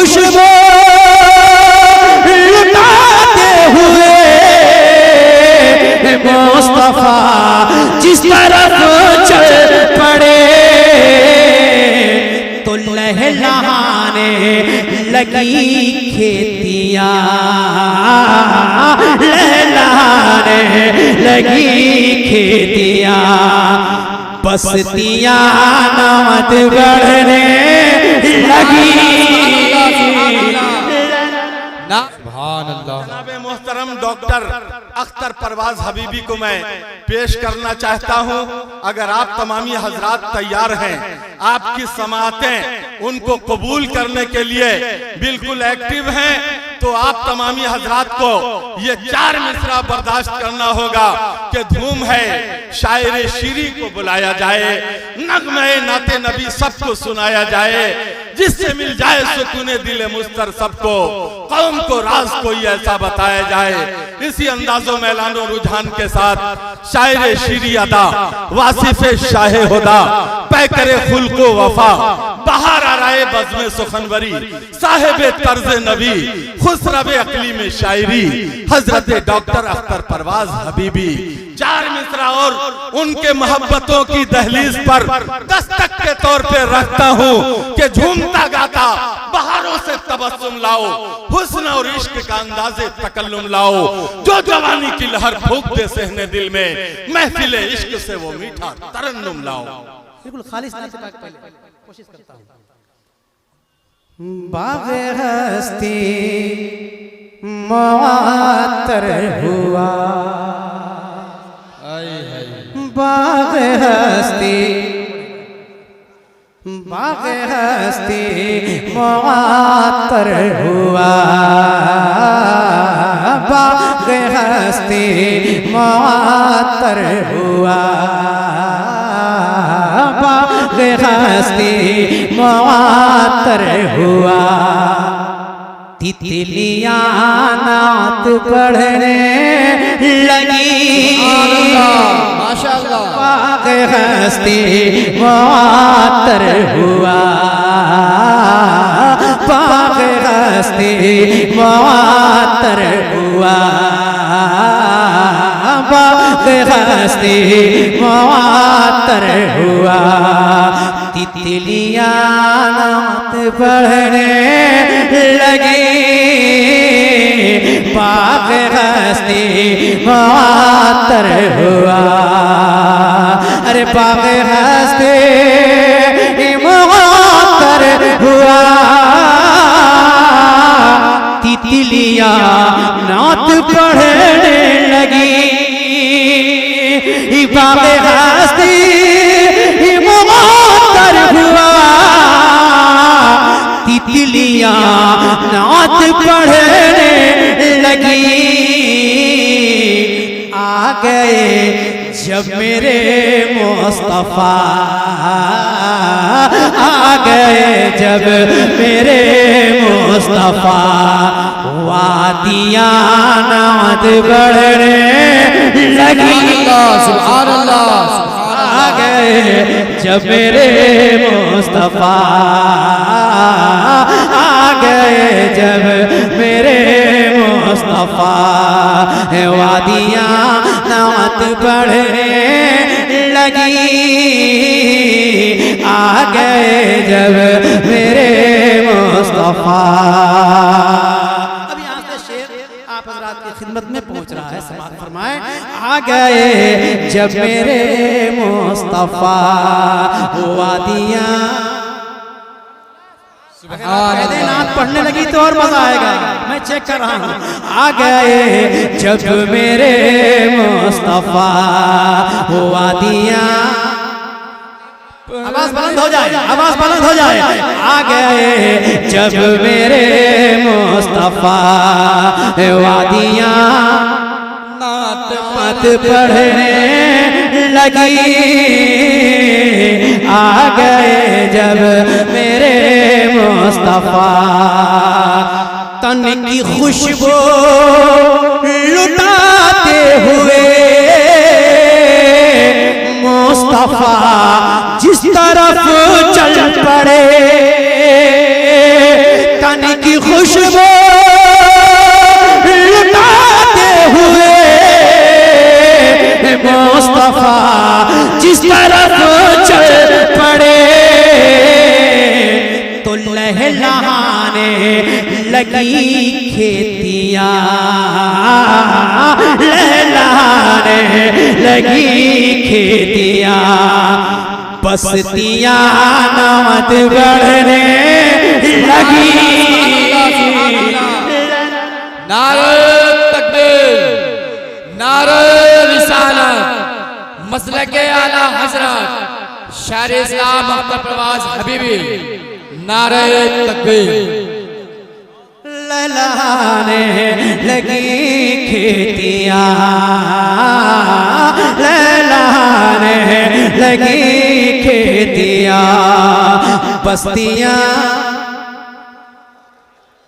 खुशबू लुटाते हुए मुस्तफा जिस तरफ चल पड़े तो लहलहाने लगी खेतियां, लहलहाने लगी खेतियां, बस्तियां नामत बढ़ने लगी। जनाब मोहतरम डॉक्टर अख्तर परवाज हबीबी को मैं पेश करना चाहता हूं। अगर आप तमामी हजरात तैयार हैं, आपकी समाअतें उनको कबूल करने के लिए बिल्कुल एक्टिव हैं, तो आप तमामी हजरात को ये 4 मिसरा बर्दाश्त करना होगा कि धूम है शायर शीरी को बुलाया जाए, नगमे नाते नबी सबको सुनाया जाए, जिससे मिल जाए सुकूने दिले मुस्तर सबको, कौम को राज कोई ऐसा बताया जाए। इसी अंदाजो मैलानो रुझान के साथ शायर शीरी अदा, वासिफे शाहे हुदा, पै करे खुल्को वफा, बाहर आ रहे बज़्मे सुखनवरी, साहिबे तर्ज़े नबी, खुसरवे अकली में शायरी, हजरत डॉक्टर अख्तर परवाज हबीबी। 4 मिसरा और उनके मोहब्बतों की दहलीज पर दस्तक के तौर पे रखता हूँ कि झूमता गाता बहारों से तबस्सुम लाओ, हुस्न और इश्क का अंदाज़े तकल्लुम लाओ, जो जवानी की लहर फूंक दे सहने दिल में, महफिले इश्क से वो मीठा तरन्नुम लाओ। बिल्कुल खालिस नात पाक पहले कोशिश करता हूं। बाग़े हस्ती मुअत्तर हुआ, बाग़े हस्ती, बाग़े हस्ती मुअत्तर हुआ, बाग़े हस्ती मुअत्तर हुआ, बाग़े हस्ती मुअत्तर हुआ, तितलियां नात पढ़ने लगी, माशाअल्लाह, बाग़े हस्ती मुअत्तर हुआ, बाग़े हस्ती मुअत्तर हुआ, बाग़े हस्ती मुअत्तर हुआ, तितलियां नात पढ़ने लगी, बाग़े हस्ती मुअत्तर हुआ, अरे बाग़े हस्ती मुअत्तर हुआ, तितलियां नात पढ़ने लगी, बाग़े हस्ती मुअत्तर हुआ, तितलियां नात पढ़ने लगी, आ गए जब मेरे मुस्तफा, आ गए जब मेरे मुस्तफा, वादियां नात बढ़ने लगी, सुभान अल्लाह, आ गए जब मेरे मुस्तफा, आ गए जब मेरे मुस्तफा, वादियां नात बढ़ने लगी, आ गए जब मेरे मुस्तफा। अब यहाँ से शेर आप हज़रात की खिदमत में पहुँच रहा है, समाअत फरमाए। आ गए जब मेरे मुस्तफा, वादियां, नात पढ़ने लगी तो और मजा आएगा, मैं चेक कर रहा हूँ। आ गए जब मेरे मुस्तफा, वादियां, आवाज बुलंद हो जाए, आवाज बुलंद हो जाए, आ गए जब मेरे मुस्तफा, वादियां नात मत पढ़ने लगी, आ गए जब मेरे मुस्तफा, तन की खुशबू लुटाते हुए मुस्तफा जिस तरफ चल पड़े, तन की खुशबू लुटाते हुए मुस्तफा जिस तरफ चल पड़े तो लहलहाने लगी खेतियां, लहलहाने लगी खेतियां, बस्तियां नामत बढ़ने लगी। नारे तकबीर, नारे रिसालत, मसलके आला हजरत शायर इस्लाम अख्तर परवाज़ हबीबी, नारे तकबीर। लहलहाने लगी खेतियां, लहलहाने लगी खेतियां, बस्तियां।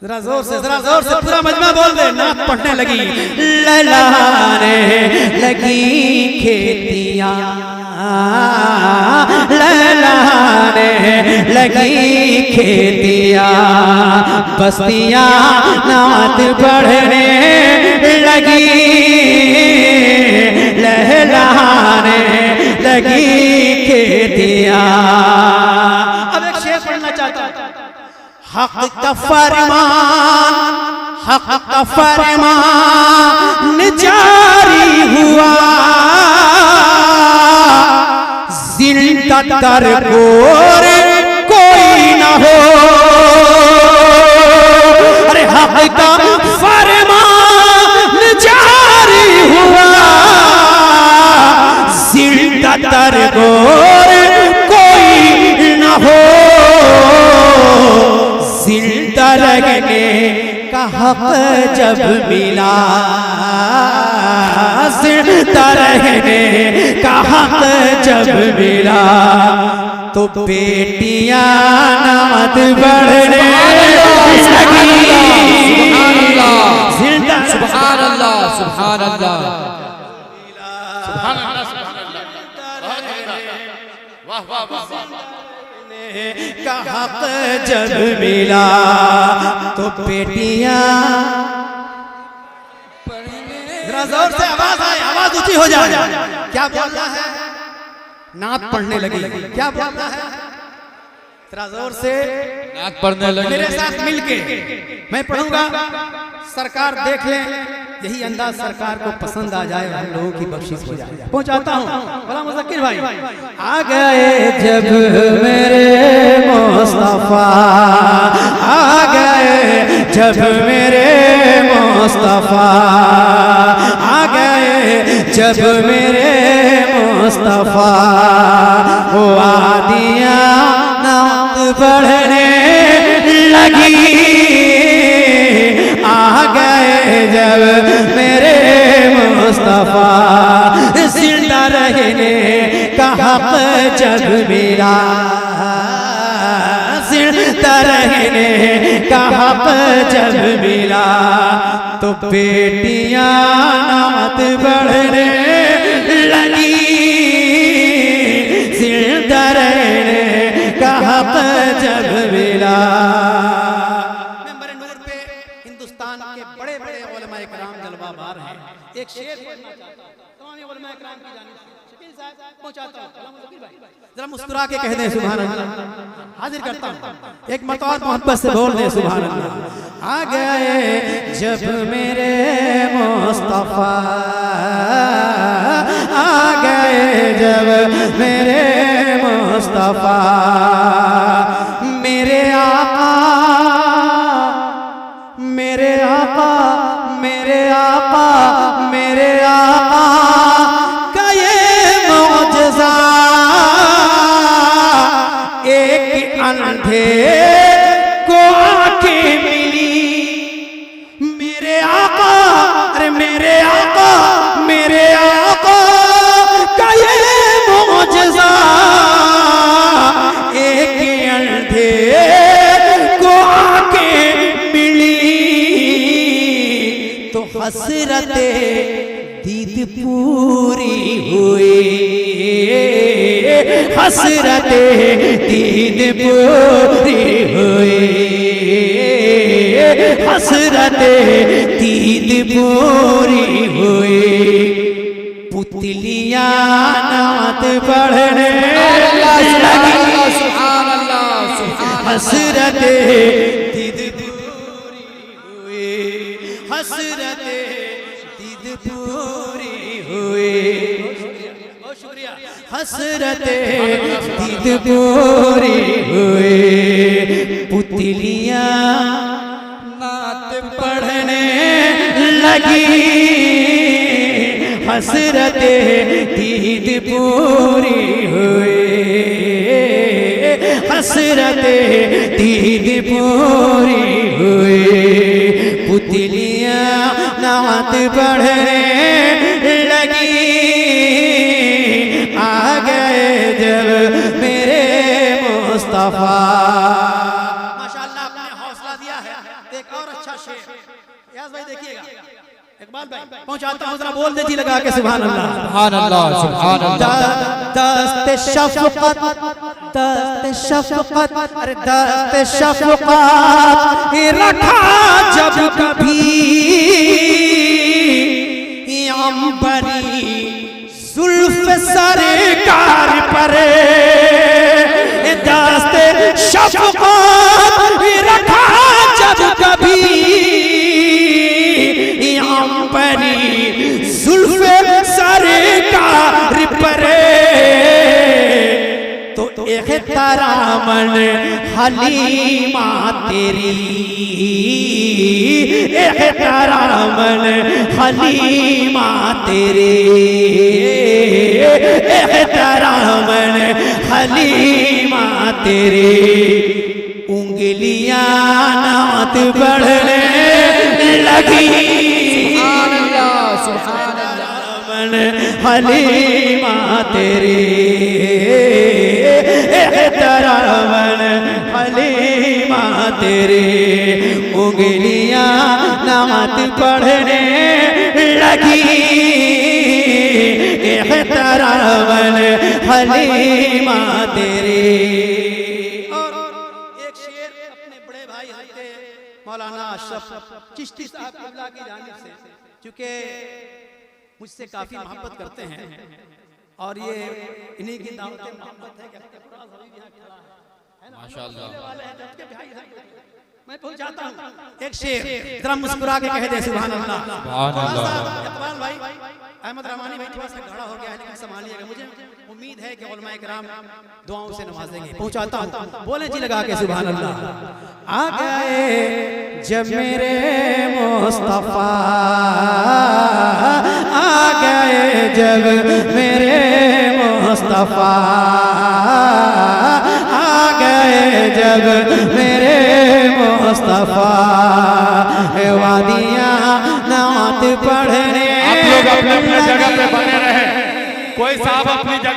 जरा जोर से पूरा मजमा बोल दे, नात पढ़ने लगी। लहलहाने लगी खेतियां, लहलहाने लगी खेतियां, बस्तियां नात बढ़ने लगी, लहलहाने लगी खेतियां। अब एक शेर पढ़ना चाहता हूं। हक का फरमान, हक का फरमान जारी हुआ, जिंदा तर कोई न हो। अरे हक का फरमान जारी हुआ, जिंदा तर कोई न हो। जिंदा रहने का हक जब मिला, जिंदा रहने का हक जब मिला, तो बेटियां नात बढ़ने लगी। सुभान अल्लाह, सुभान अल्लाह, वाह वाह वाह। का हक जब मिला तो बेटियां। जरा जोर से आवाज आए, आवाज ऊंची हो जाए। क्या बोलना है? नात पढ़ने लगी। क्या बोलना है? जरा जोर से नात पढ़ने लगी। मेरे साथ मिलके मैं पढ़ूंगा, सरकार देख ले, यही अंदाज सरकार को पसंद आ जाए, हम लोगों की बख्शिश हो जाए। पहुंचाता हूं भला मुज़क्किर भाई। आ गए जब मेरे मुस्तफा, आ गए जब मेरे मुस्तफा, आ गए जब मेरे मुस्तफा, वो आदियां नात बढ़ने लगी। आ गए जब मेरे मुस्तफा, जिंदा रहने का हक जब मिला, जिंदा रहने का हक जब मिला, तो बेटियां नात बढ़ने लगी। जिंदा रहने का हक जब मिला। हिंदुस्तान के बड़े बड़े उलमा इकराम जलवा बार हैं। एक शेर पढ़ना चाहता हूं तमाम उलमा इकराम की जानिब से। शकील साहब पहुंचाता हूं। जरा मुस्कुरा के कह दें सुभान अल्लाह। हाजिर करता हूं, एक मरतबा मोहब्बत से बोल दें सुभान अल्लाह। आ गए जब मेरे मुस्तफा, आ गए जब मेरे मुस्तफा, मेरे आका, मेरे आका, मेरे आका, मेरे आका का ये मौजज़ा, एक अंधे को आंखें मिली। मेरे आका, अरे मेरे आका, मेरे आका का ये मौजज़ा, एक अंधे को आंखें मिली, तो हसरते दीद पूरी हुई, हसरते दीद पूरी हुई, हसरत दीद पूरी हुई, पुतलियां नात पढ़ने लगी, हसरत दीद पूरी हुई, हसरत दीद पूरी हुई, बहुत शुक्रिया, हसरत दीद पूरी हुई, पुतलियां नात पढ़ने लगी, हसरत दीद पूरी हुई, हसरत दीद पूरी हुई, पुतलियां नात पढ़ने लगी, आ गए जब मेरे मुस्तफा। माशाअल्लाह आपने हौसला दिया है। एक और अच्छा शेर याद भाई देखिएगा, इकबाल भाई पहुंचाता हूं, जरा बोल दीजिए लगा के सुभान अल्लाह, सुभान अल्लाह, सुभान अल्लाह। दस्ते शफ़क़त, दस्ते शफ़क़त, अरे दस्ते शफ़क़त रखा जब कभी अंबरी जुल्फ सरकार पर, दस्ते शफ़क़त रखा जब कभी अंबरी जुल्फ सरकार पर, तो एहतरामन हलीमा तेरी, एहतरामन हलीमा तेरी, एहतरामन हलीमा तेरी, उंगलियां नात बढ़ने लगी, सुभान अल्लाह, सुभान अल्लाह। हलीमा तेरी, एहतरामन हलीमा तेरी, उंगलियां नात पढ़ने लगी, एहतरामन हलीमा तेरी। और एक शेर अपने बड़े भाई हज़रत मौलाना अशरफ चिश्ती साहब क़िबला की जानिब से, चूँकि मुझसे काफ़ी मोहब्बत करते हैं और ये इन्हीं की दावत मोहब्बत है कि माशाअल्लाह मैं पहुंच जाता हूं। एक शेर जरा मुस्कुरा के कह दे सुभान अल्लाह, सुभान अल्लाह। इकबाल भाई अहमद रहमानी भाई थोड़ा सा गाढ़ा हो गया है, लेकिन संभालिएगा, मुझे उम्मीद है कि उलमाए किराम दुआओं से नवाजेंगे। पहुंचाता हूं, बोले जी लगा के सुभान अल्लाह। आ गए जब मेरे मुस्तफा, आ गए जब मेरे मुस्तफा, आ गए जब मेरे मुस्तफा, वादियां नात पढ़ने। आप लोग अपने अपने जगह पे बने रहे, कोई साहब अपनी जगह